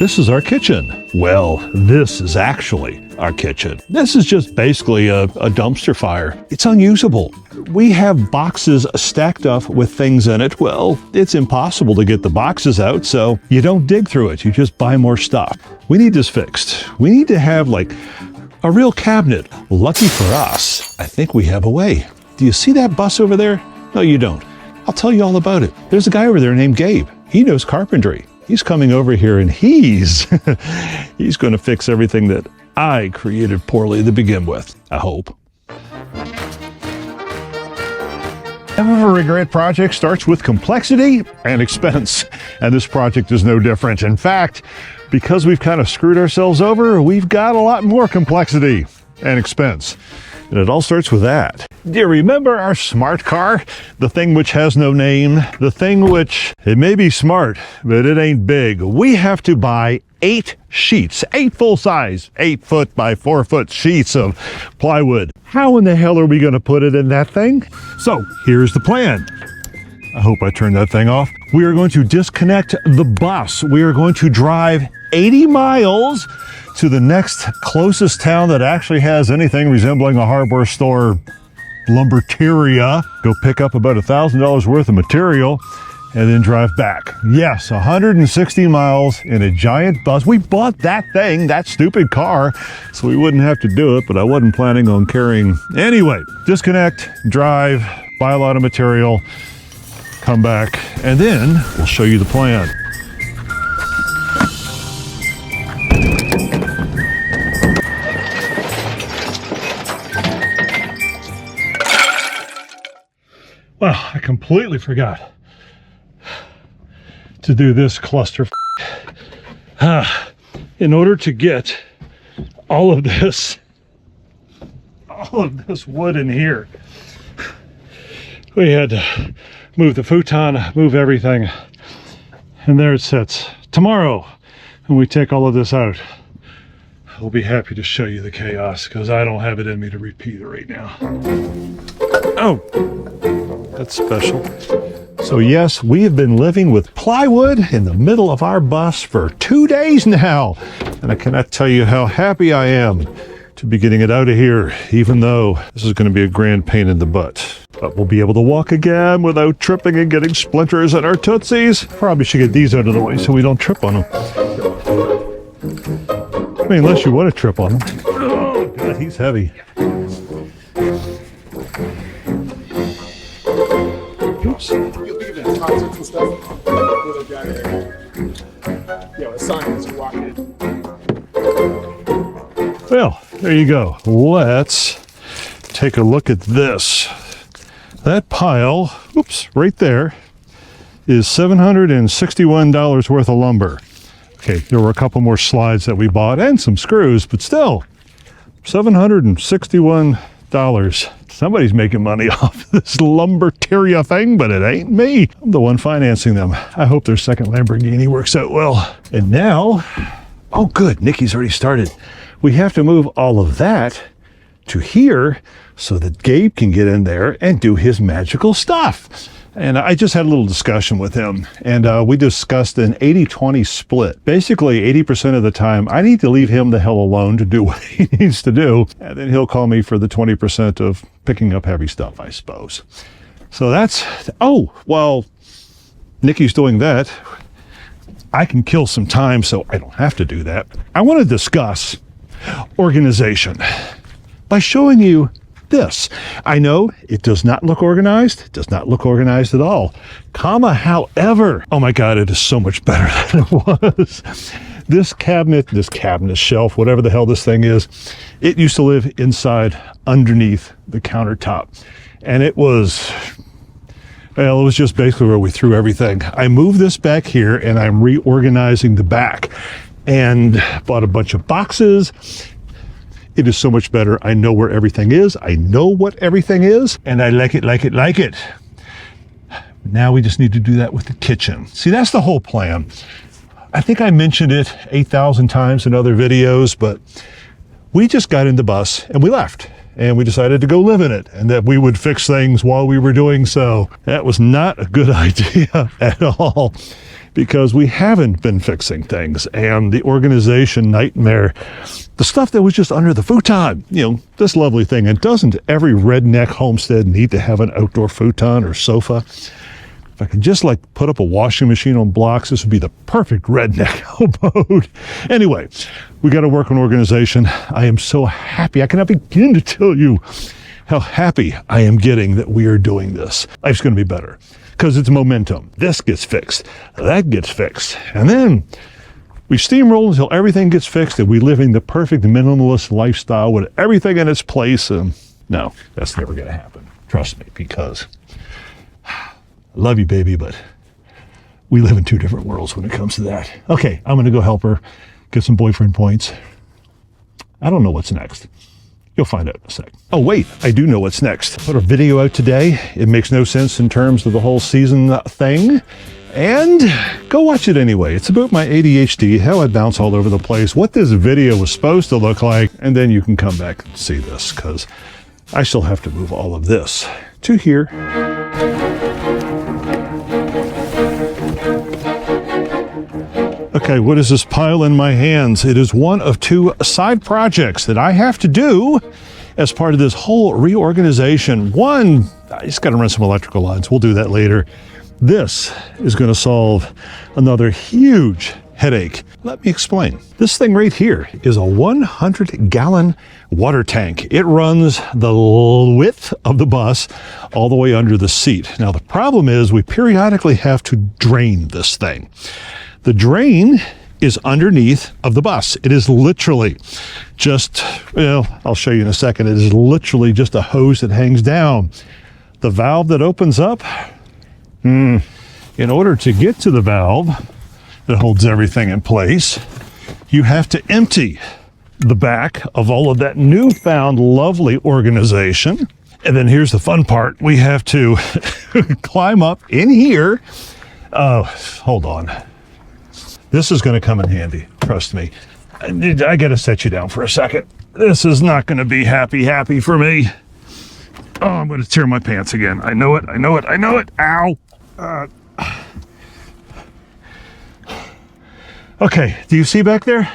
This is our kitchen. Well, this is actually our kitchen. This is just basically a dumpster fire. It's unusable. We have boxes stacked up with things in it. Well, it's impossible to get the boxes out, so you don't dig through it. You just buy more stuff. We need this fixed. We need to have like a real cabinet. Lucky for us, I think we have a way. Do you see that bus over there? No, you don't. I'll tell you all about it. There's a guy over there named Gabe. He knows carpentry. He's coming over here and he's going to fix everything that I created poorly to begin with, I hope. Every regret project starts with complexity and expense, and this project is no different. In fact, because we've kind of screwed ourselves over, we've got a lot more complexity and expense. And it all starts with that. Do you remember our smart car? The thing which has no name, the thing which, it may be smart, but it ain't big. We have to buy 8 sheets, 8 full-size, 8-foot by 4-foot sheets of plywood. How in the hell are we gonna put it in that thing? So here's the plan. I hope I turned that thing off. We are going to disconnect the bus. We are going to drive 80 miles to the next closest town that actually has anything resembling a hardware store, lumberteria. Go pick up about $1,000 worth of material and then drive back. Yes, 160 miles in a giant bus. We bought that thing, that stupid car, so we wouldn't have to do it, but I wasn't planning on carrying. Anyway, disconnect, drive, buy a lot of material, come back, and then we'll show you the plan. Well, I completely forgot to do this cluster. In order to get all of this wood in here, we had to move the futon, move everything, and there it sits. Tomorrow, when we take all of this out, I'll be happy to show you the chaos, because I don't have it in me to repeat it right now. Oh, that's special. So yes, we have been living with plywood in the middle of our bus for 2 days now, and I cannot tell you how happy I am to be getting it out of here, even though this is going to be a grand pain in the butt. But we'll be able to walk again without tripping and getting splinters in our tootsies. Probably should get these out of the way so we don't trip on them. I mean, unless you want to trip on them. Oh God, he's heavy. Oops. You leave it in concerts and stuff. With a guy, you know, a sign as you walk in. Well, there you go. Let's take a look at this. That pile, oops, right there, is $761 worth of lumber. Okay, there were a couple more slides that we bought and some screws, but still, $761. Somebody's making money off this lumberteria thing, but it ain't me. I'm the one financing them. I hope their second Lamborghini works out well. And now, oh good, Nikki's already started. We have to move all of that to here so that Gabe can get in there and do his magical stuff. And I just had a little discussion with him, and we discussed an 80-20 split. Basically, 80% of the time, I need to leave him the hell alone to do what he needs to do, and then he'll call me for the 20% of picking up heavy stuff, I suppose. So that's, oh, while Nikki's doing that, I can kill some time so I don't have to do that. I want to discuss organization by showing you this. I know it does not look organized. It does not look organized at all. However, oh my God, it is so much better than it was. This cabinet shelf, whatever the hell this thing is, it used to live inside underneath the countertop. And it was, well, it was just basically where we threw everything. I moved this back here and I'm reorganizing the back and bought a bunch of boxes. It is so much better. I know where everything is. I know what everything is, and I like it, like it, like it. Now we just need to do that with the kitchen. See, that's the whole plan. I think I mentioned it 8,000 times in other videos, but we just got in the bus and we left. and we decided to go live in it, and that we would fix things while we were doing so. That was not a good idea at all, because we haven't been fixing things, and the organization nightmare, the stuff that was just under the futon, this lovely thing. And doesn't every redneck homestead need to have an outdoor futon or sofa? If I could just put up a washing machine on blocks, this would be the perfect redneck abode. Anyway, we got to work on organization. I am so happy. I cannot begin to tell you how happy I am getting that we are doing this. Life's going to be better because it's momentum. This gets fixed, that gets fixed, and then we steamroll until everything gets fixed, and we living the perfect minimalist lifestyle with everything in its place. No, that's never going to happen. Trust me, because I love you, baby, but we live in two different worlds when it comes to that. Okay, I'm going to go help her get some boyfriend points. I don't know what's next. You'll find out in a sec. Oh, wait, I do know what's next. Put a video out today. It makes no sense in terms of the whole season thing. And go watch it anyway. It's about my ADHD, how I bounce all over the place, what this video was supposed to look like, and then you can come back and see this, because I still have to move all of this to here. Okay, what is this pile in my hands? It is one of two side projects that I have to do as part of this whole reorganization. One, I just got to run some electrical lines. We'll do that later. This is going to solve another huge headache. Let me explain. This thing right here is a 100-gallon water tank. It runs the width of the bus all the way under the seat. Now, the problem is we periodically have to drain this thing. The drain is underneath of the bus. It is literally just, I'll show you in a second. It is literally just a hose that hangs down. The valve that opens up, in order to get to the valve that holds everything in place, you have to empty the back of all of that newfound lovely organization. And then here's the fun part. We have to climb up in here. Oh, hold on. This is going to come in handy. Trust me. I got to set you down for a second. This is not going to be happy for me. Oh, I'm going to tear my pants again. I know it. Ow. Okay, do you see back there?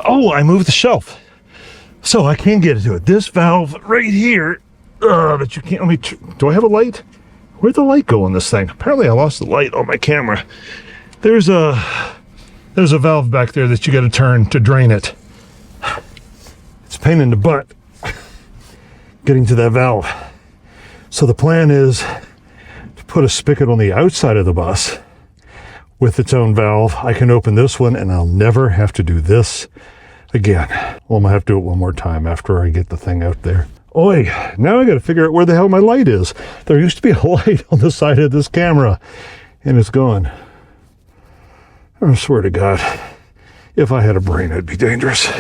Oh, I moved the shelf, so I can get to it. This valve right here, that you can't, do I have a light? Where'd the light go on this thing? Apparently I lost the light on my camera. There's a valve back there that you got to turn to drain it. It's a pain in the butt getting to that valve. So the plan is to put a spigot on the outside of the bus with its own valve. I can open this one and I'll never have to do this again. Well, I'm gonna have to do it one more time after I get the thing out there. Oi, now I gotta figure out where the hell my light is. There used to be a light on the side of this camera and it's gone. I swear to God, if I had a brain, it'd be dangerous.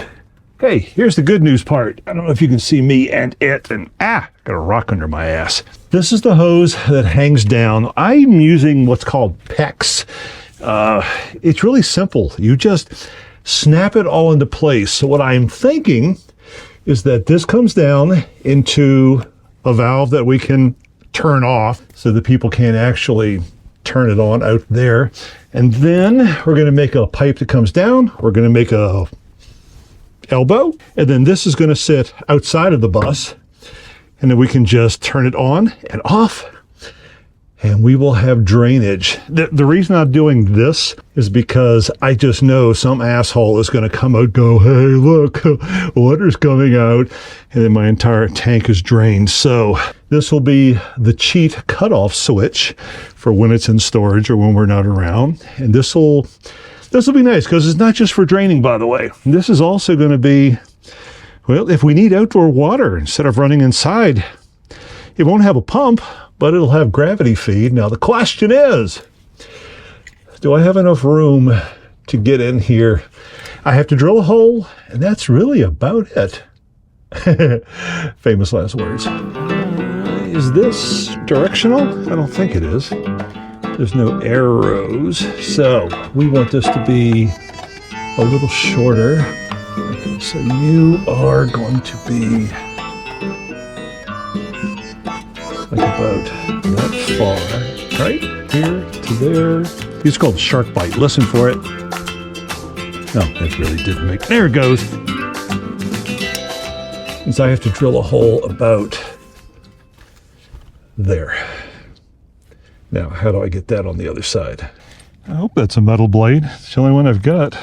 Okay, here's the good news part. I don't know if you can see me and it, and got a rock under my ass. This is the hose that hangs down. I'm using what's called PEX. It's really simple. You just snap it all into place. So what I'm thinking is that this comes down into a valve that we can turn off so that people can't actually turn it on out there. And then we're going to make a pipe that comes down. We're going to make a elbow, and then this is going to sit outside of the bus, and then we can just turn it on and off, and we will have drainage. The reason I'm doing this is because I just know some asshole is going to come out, go, hey, look, water's coming out, and then my entire tank is drained. So this will be the cheat cutoff switch for when it's in storage or when we're not around. And this will be nice because it's not just for draining, by the way. This is also going to be, well, if we need outdoor water instead of running inside, it won't have a pump, but it'll have gravity feed. Now the question is, do I have enough room to get in here? I have to drill a hole, and that's really about it. Famous last words. Is this directional? I don't think it is. There's no arrows, so we want this to be a little shorter. Okay, so you are going to be like about that far, right here to there. It's called shark bite. Listen for it. No, that really didn't make, there it goes. And so I have to drill a hole about there. Now, how do I get that on the other side? I hope that's a metal blade. It's the only one I've got.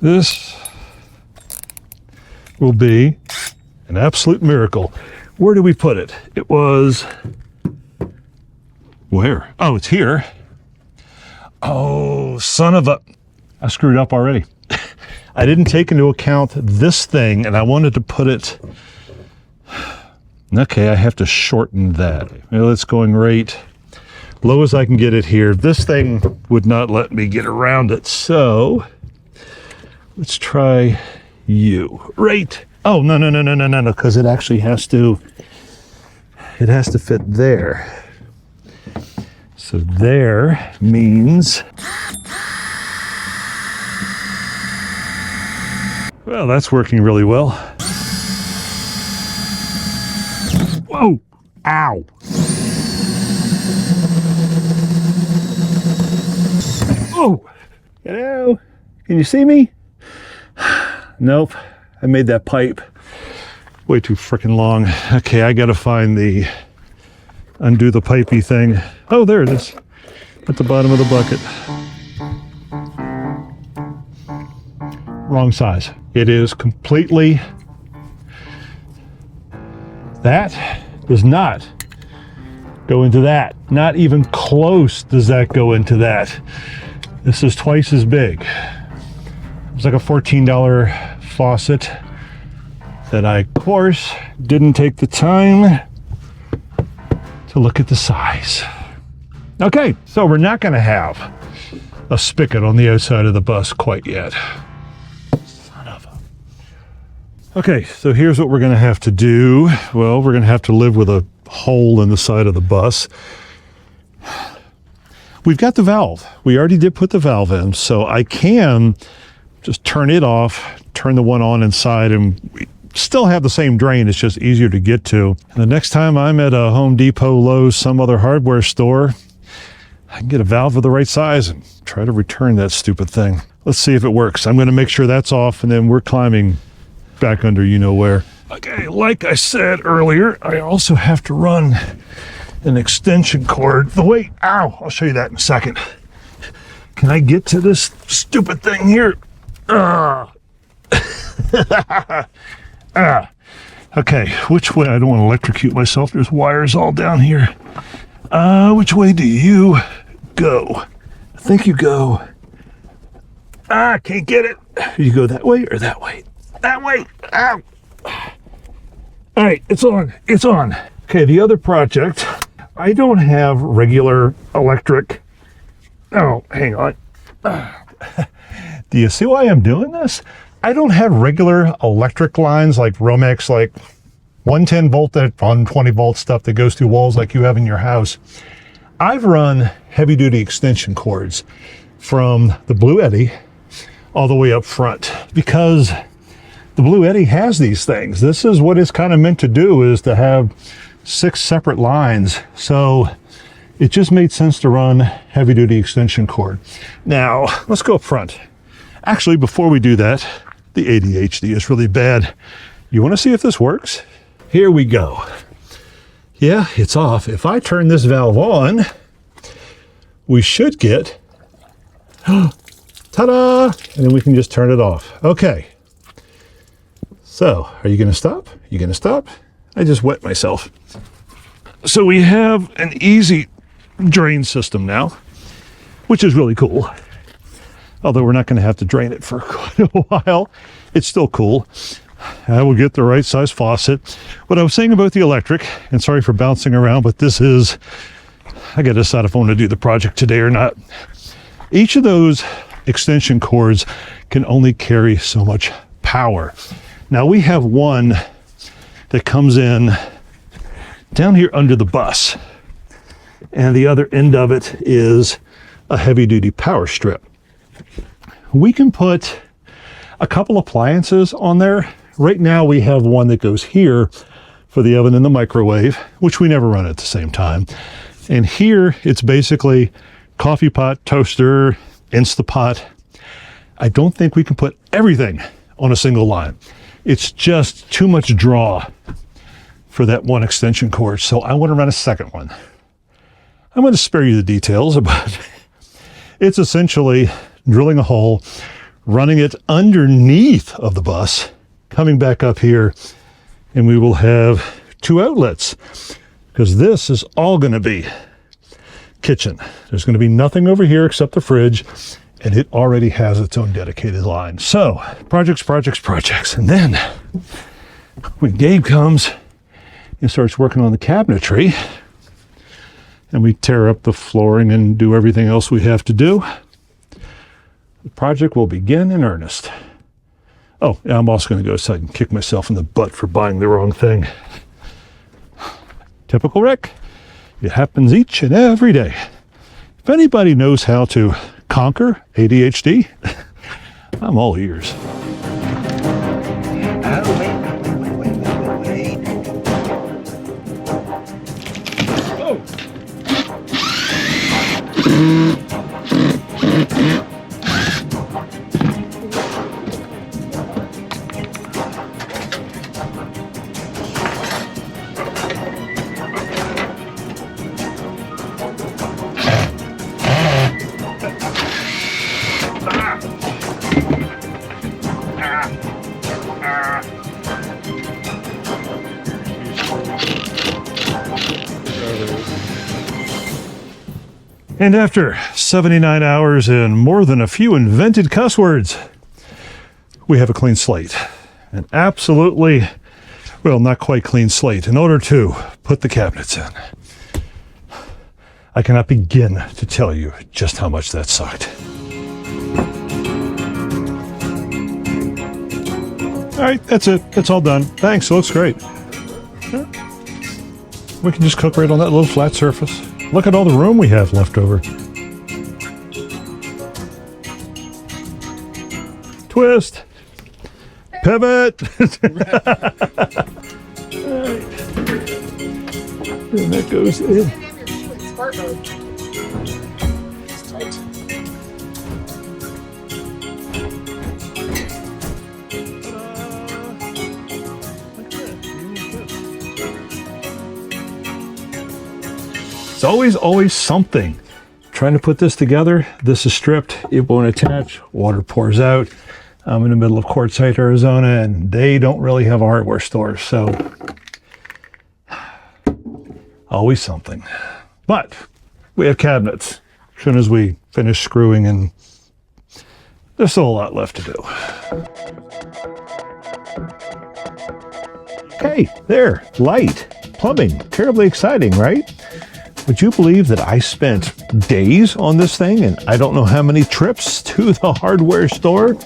This will be an absolute miracle. Where do we put it? It was, where? Oh, it's here. Oh, son of a, I screwed up already. I didn't take into account this thing, and I wanted to put it, okay, I have to shorten that. Well, it's going right low as I can get it here. This thing would not let me get around it, so let's try you. Right. Oh, no, because it actually has to, it has to fit there. So there means, well, that's working really well. Whoa, ow. Oh, hello, can you see me? Nope, I made that pipe way too freaking long. Okay, I gotta find the, undo the pipey thing. Oh, there it is, at the bottom of the bucket. Wrong size. It is completely, that does not go into that. Not even close does that go into that. This is twice as big. It's like a $14 faucet that I, of course, didn't take the time to look at the size. Okay, so we're not gonna have a spigot on the outside of the bus quite yet. Son of a. Okay, so here's what we're gonna have to do. Well, we're gonna have to live with a hole in the side of the bus. We've got the valve. We already did put the valve in, so I can just turn it off, turn the one on inside, and we still have the same drain. It's just easier to get to. And the next time I'm at a Home Depot, Lowe's, some other hardware store, I can get a valve of the right size and try to return that stupid thing. Let's see if it works. I'm going to make sure that's off, and then we're climbing back under you know where. Okay, like I said earlier, I also have to run an extension cord. The way, ow, I'll show you that in a second. Can I get to this stupid thing here? Okay, which way? I don't want to electrocute myself. There's wires all down here. Which way do you go? I think you go, can't get it. You go that way or that way? That way, ow. All right, it's on, it's on. Okay, the other project, I don't have regular electric. Oh, hang on. Do you see why I'm doing this? I don't have regular electric lines like Romex, like 110 volt, that 120 volt stuff that goes through walls like you have in your house. I've run heavy duty extension cords from the Blue Eddy all the way up front because the Blue Eddy has these things. This is what it's kind of meant to do, is to have 6 separate lines. So it just made sense to run heavy duty extension cord. Now let's go up front. Actually, before we do that, the ADHD is really bad. You want to see if this works? Here we go. Yeah, it's off. If I turn this valve on, we should get, ta-da! And then we can just turn it off. Okay. So, are you going to stop? You going to stop? I just wet myself. So we have an easy drain system now, which is really cool. Although we're not going to have to drain it for quite a while. It's still cool. I will get the right size faucet. What I was saying about the electric, and sorry for bouncing around, but this is, I got to decide if I want to do the project today or not. Each of those extension cords can only carry so much power. Now we have one that comes in down here under the bus, and the other end of it is a heavy duty power strip. We can put a couple appliances on there. Right now we have one that goes here for the oven and the microwave, which we never run at the same time. And here it's basically coffee pot, toaster, Instapot. I don't think we can put everything on a single line. It's just too much draw for that one extension cord. So I want to run a second one. I'm going to spare you the details, but it's essentially drilling a hole, running it underneath of the bus, coming back up here, and we will have 2 outlets, because this is all going to be kitchen. There's going to be nothing over here except the fridge, and it already has its own dedicated line. So projects, projects, projects. And then when Gabe comes and starts working on the cabinetry, and we tear up the flooring and do everything else we have to do, the project will begin in earnest. Oh, yeah, I'm also going to go outside and kick myself in the butt for buying the wrong thing. Typical Rick. It happens each and every day. If anybody knows how to conquer ADHD, I'm all ears. Oh, wait. Oh! And after 79 hours and more than a few invented cuss words, we have a clean slate. An absolutely, well, not quite clean slate in order to put the cabinets in. I cannot begin to tell you just how much that sucked. All right, that's it. That's all done. Thanks, it looks great. We can just cook right on that little flat surface. Look at all the room we have left over. Twist. Pivot. And that goes in. Smart mode. It's tight. It's always something. Trying to put this together. This is stripped. It won't attach. Water pours out. I'm in the middle of QUARTZSITE, Arizona, and they don't really have a hardware store, so always something. But we have cabinets. As soon as we finish screwing, and there's still a lot left to do. Okay, there, light, plumbing, terribly exciting, right? Would you believe that I spent days on this thing and I don't know how many trips to the hardware store?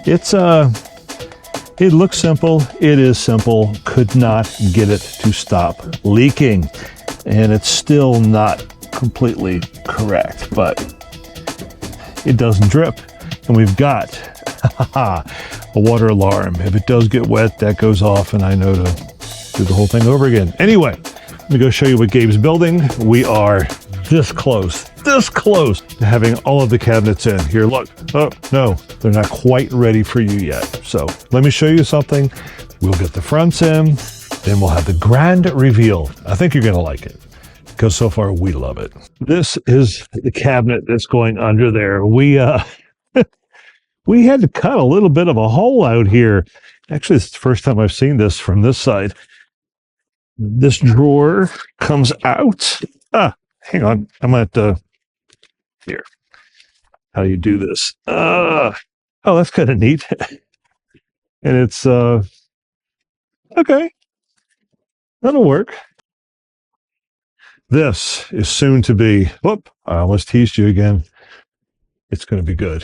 It looks simple. It is simple. Could not get it to stop leaking. And it's still not completely correct, but it doesn't drip. And we've got a water alarm. If it does get wet, that goes off and I know to do the whole thing over again. Anyway, let me go show you what Gabe's building. We are this close to having all of the cabinets in. Here, look. Oh, no, they're not quite ready for you yet. So let me show you something. We'll get the fronts in, then we'll have the grand reveal. I think you're going to like it because so far we love it. This is the cabinet that's going under there. We we had to cut a little bit of a hole out here. Actually, it's the first time I've seen this from this side. This drawer comes out. Hang on. I'm at here. How do you do this? Oh, that's kind of neat. And it's okay. That'll work. This is soon to be. Whoop! I almost teased you again. It's going to be good.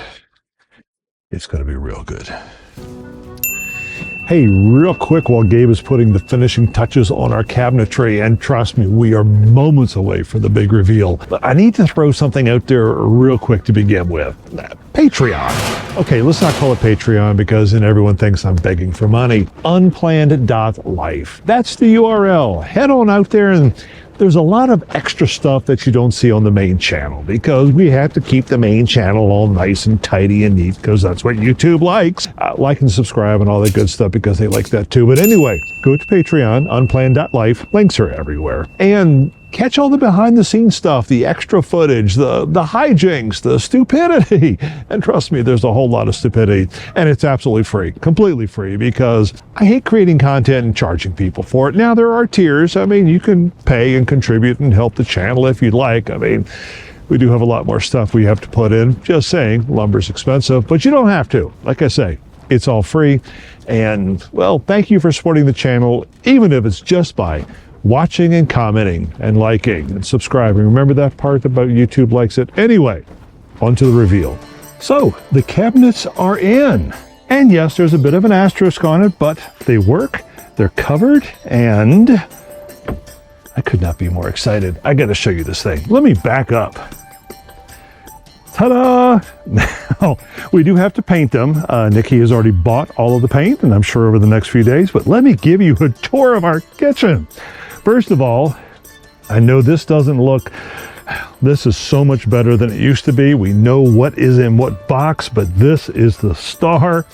It's going to be real good. Hey, real quick while Gabe is putting the finishing touches on our cabinetry, and trust me, we are moments away from the big reveal, but I need to throw something out there real quick to begin with. Patreon. Okay, let's not call it Patreon because then everyone thinks I'm begging for money. Unplanned.life. That's the URL. Head on out there, and there's a lot of extra stuff that you don't see on the main channel because we have to keep the main channel all nice and tidy and neat because that's what YouTube likes. Like and subscribe and all that good stuff because they like that too. But anyway, go to Patreon, unplanned.life. Links are everywhere. And catch all the behind the scenes stuff, the extra footage, the hijinks, the stupidity. And trust me, there's a whole lot of stupidity. And it's absolutely free, completely free, because I hate creating content and charging people for it. Now, there are tiers. I mean, you can pay and contribute and help the channel if you'd like. I mean, we do have a lot more stuff we have to put in. Just saying, lumber's expensive, but you don't have to. Like I say, it's all free. And, well, thank you for supporting the channel, even if it's just by watching and commenting and liking and subscribing. Remember that part about YouTube likes it? Anyway, on to the reveal. So the cabinets are in. And yes, there's a bit of an asterisk on it, but they work, they're covered, and I could not be more excited. I gotta show you this thing. Let me back up. Ta-da! Now, we do have to paint them. Nikki has already bought all of the paint, and I'm sure over the next few days, but let me give you a tour of our kitchen. First of all, I know this doesn't look, this is so much better than it used to be. We know what is in what box, but this is the star.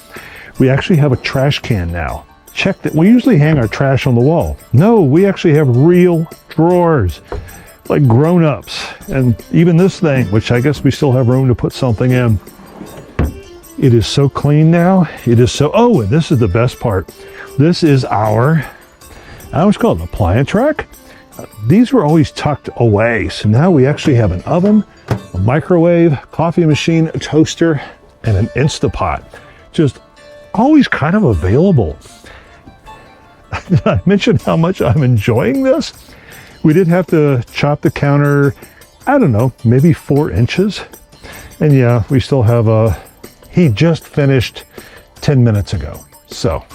We actually have a trash can now. Check that. We usually hang our trash on the wall. No, we actually have real drawers, like grown-ups. And even this thing, which I guess we still have room to put something in. It is so clean now. It is so, oh, and this is the best part. This is our, I always call it an appliance rack. These were always tucked away. So now we actually have an oven, a microwave, coffee machine, a toaster, and an Instapot. Just always kind of available. Did I mention how much I'm enjoying this? We did have to chop the counter, I don't know, maybe 4 inches. And yeah, we still have he just finished 10 minutes ago. So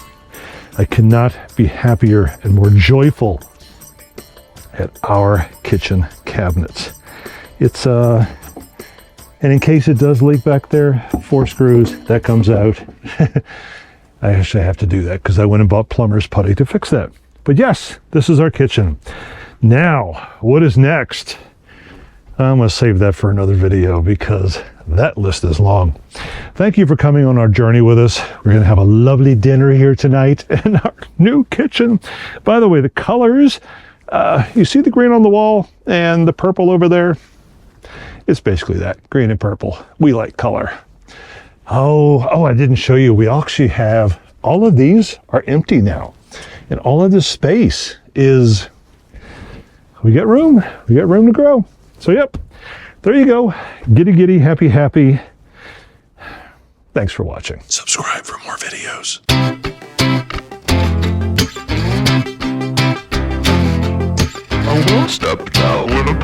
I cannot be happier and more joyful at our kitchen cabinets. It's, and in case it does leak back there, 4 screws, that comes out. I actually have to do that because I went and bought plumber's putty to fix that. But yes, this is our kitchen. Now, what is next? I'm going to save that for another video because that list is long. Thank you for coming on our journey with us. We're going to have a lovely dinner here tonight in our new kitchen. By the way, the colors, you see the green on the wall and the purple over there? It's basically that, green and purple. We like color. Oh, I didn't show you. We actually have, all of these are empty now. And all of this space is, we got room to grow. So yep, there you go. Giddy, giddy, happy, happy. Thanks for watching. Subscribe for more videos. I will step down when a